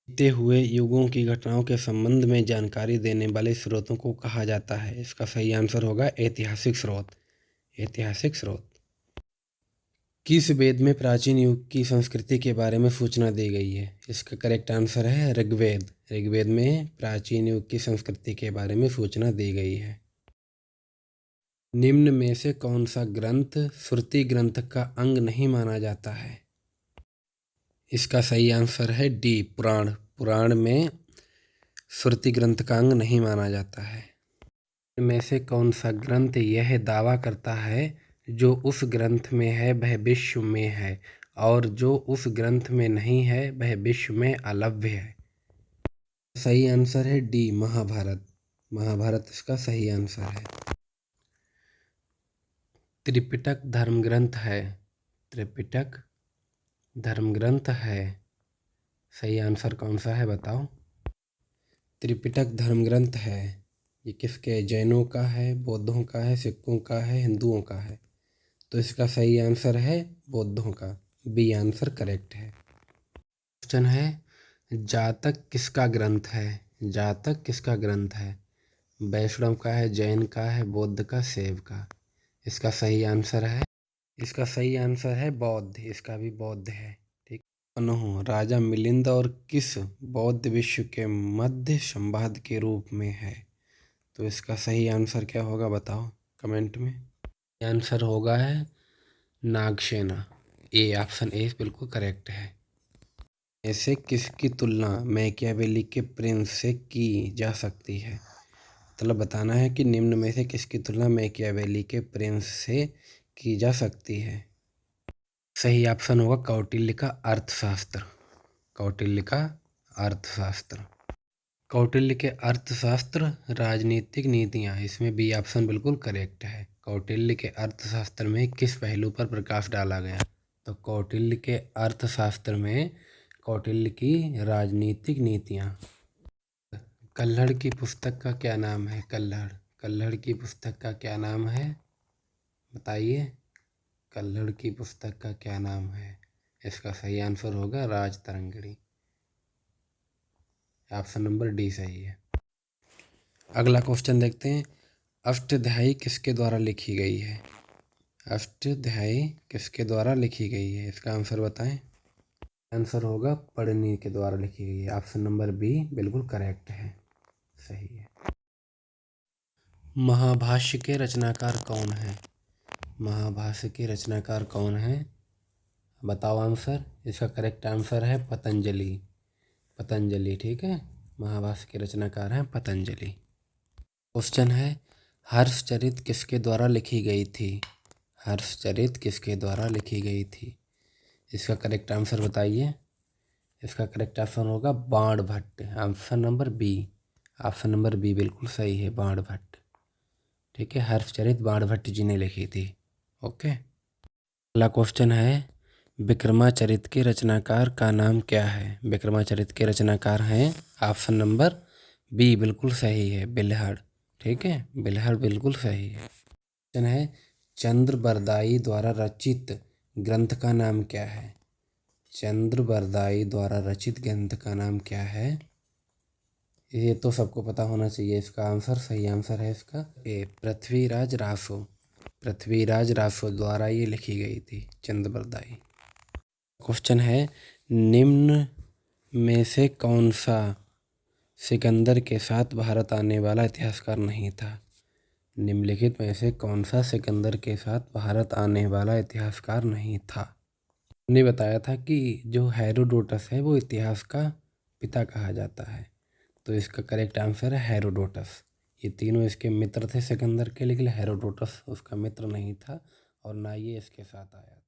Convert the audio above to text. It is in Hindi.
बीते हुए युगों की घटनाओं के संबंध में जानकारी देने वाले स्रोतों को कहा जाता है। इसका सही आंसर होगा ऐतिहासिक स्रोत। ऐतिहासिक स्रोत। किस वेद में प्राचीन युग की संस्कृति के बारे में सूचना दी गई है? इसका करेक्ट आंसर है ऋग्वेद। ऋग्वेद में प्राचीन युग की संस्कृति के बारे में सूचना दी गई है। निम्न में से कौन सा ग्रंथ श्रुति ग्रंथ का अंग नहीं माना जाता है? इसका सही आंसर है डी, पुराण। पुराण में श्रुति ग्रंथ का अंग नहीं माना जाता है। इनमें से कौन सा ग्रंथ यह दावा करता है जो उस ग्रंथ में है वह विश्व में है, और जो उस ग्रंथ में नहीं है वह विश्व में अलभ्य है? सही आंसर है डी, महाभारत। महाभारत इसका सही आंसर है। त्रिपिटक धर्म ग्रंथ है। त्रिपिटक धर्म ग्रंथ है। सही आंसर कौन सा है बताओ? त्रिपिटक धर्म ग्रंथ है। ये किसके? जैनों का है, बौद्धों का है, सिखों का है, हिंदुओं का है? तो इसका सही आंसर है बौद्धों का। बी आंसर करेक्ट है। क्वेश्चन है, जातक किसका ग्रंथ है? जातक किसका ग्रंथ है? वैष्णव का है, जैन का है, बौद्ध का, शैव का? इसका सही आंसर है बौद्ध। इसका भी बौद्ध है। ठीक। राजा मिलिंद और किस बौद्ध विश्व के मध्य संवाद के रूप में है? तो इसका सही आंसर क्या होगा बताओ कमेंट में। आंसर होगा है नागसेना। ए, ऑप्शन ए बिल्कुल करेक्ट है। ऐसे किसकी तुलना मैकियावेली के प्रिंस से की जा सकती है? मतलब बताना है कि निम्न में से किसकी तुलना मैकियावेली के प्रिंस से की जा सकती है। सही ऑप्शन होगा कौटिल्य का अर्थशास्त्र। कौटिल्य का अर्थशास्त्र। कौटिल्य के अर्थशास्त्र राजनीतिक नीतियाँ, इसमें बी ऑप्शन बिल्कुल करेक्ट है। कौटिल्य के अर्थशास्त्र में किस पहलू पर प्रकाश डाला गया? तो कौटिल्य के अर्थशास्त्र में कौटिल्य की राजनीतिक नीतियाँ। कल्हड़ की पुस्तक का क्या नाम है? कल्हड़ की पुस्तक का क्या नाम है बताइए? कल्हड़ की पुस्तक का क्या नाम है? इसका सही आंसर होगा राजतरंगिणी। ऑप्शन नंबर डी सही है। अगला क्वेश्चन देखते हैं, अष्टाध्यायी किसके द्वारा लिखी गई है? अष्टाध्यायी किसके द्वारा लिखी गई है? इसका आंसर बताएं। आंसर होगा पढ़नी के द्वारा लिखी गई है। ऑप्शन नंबर बी बिल्कुल करेक्ट है, सही है। महाभाष्य के रचनाकार कौन है? महाभाष्य के रचनाकार कौन है बताओ आंसर। इसका करेक्ट आंसर है पतंजलि। पतंजलि, ठीक है। महाभाष्य के रचनाकार हैं पतंजलि। क्वेश्चन है, हर्षचरित किसके द्वारा लिखी गई थी? हर्षचरित किसके द्वारा लिखी गई थी? इसका करेक्ट आंसर बताइए। इसका करेक्ट आंसर होगा Banabhatta. Option number b. Option number b बिल्कुल सही है, बाणभट्ट। ठीक है, हर्षचरित बाणभट्ट जी ने लिखी थी। ओके। अगला क्वेश्चन है, विक्रमाचरित के रचनाकार का नाम क्या है? विक्रमाचरित के रचनाकार हैं, ऑप्शन नंबर बी बिल्कुल सही है, बिल्हड़। ठीक है, बिल्हड़ बिल्कुल सही है। क्वेश्चन है, चंद्रबरदाई द्वारा रचित ग्रंथ का नाम क्या है? चंद्रबरदाई द्वारा रचित ग्रंथ का नाम क्या है? ये तो सबको पता होना चाहिए। इसका आंसर, सही आंसर है इसका ए, पृथ्वीराज रासो। पृथ्वीराज रासो द्वारा ये लिखी गई थी चंद्रबरदाई। क्वेश्चन है, निम्न में से कौन सा सिकंदर के साथ भारत आने वाला इतिहासकार नहीं था? निम्नलिखित में से कौन सा सिकंदर के साथ भारत आने वाला इतिहासकार नहीं था? हमने बताया था कि जो हेरोडोटस है वो इतिहास का पिता कहा जाता है। तो इसका करेक्ट आंसर है हेरोडोटस। ये तीनों इसके मित्र थे सिकंदर के, लेकिन हेरोडोटस उसका मित्र नहीं था और ना ये इसके साथ आया था।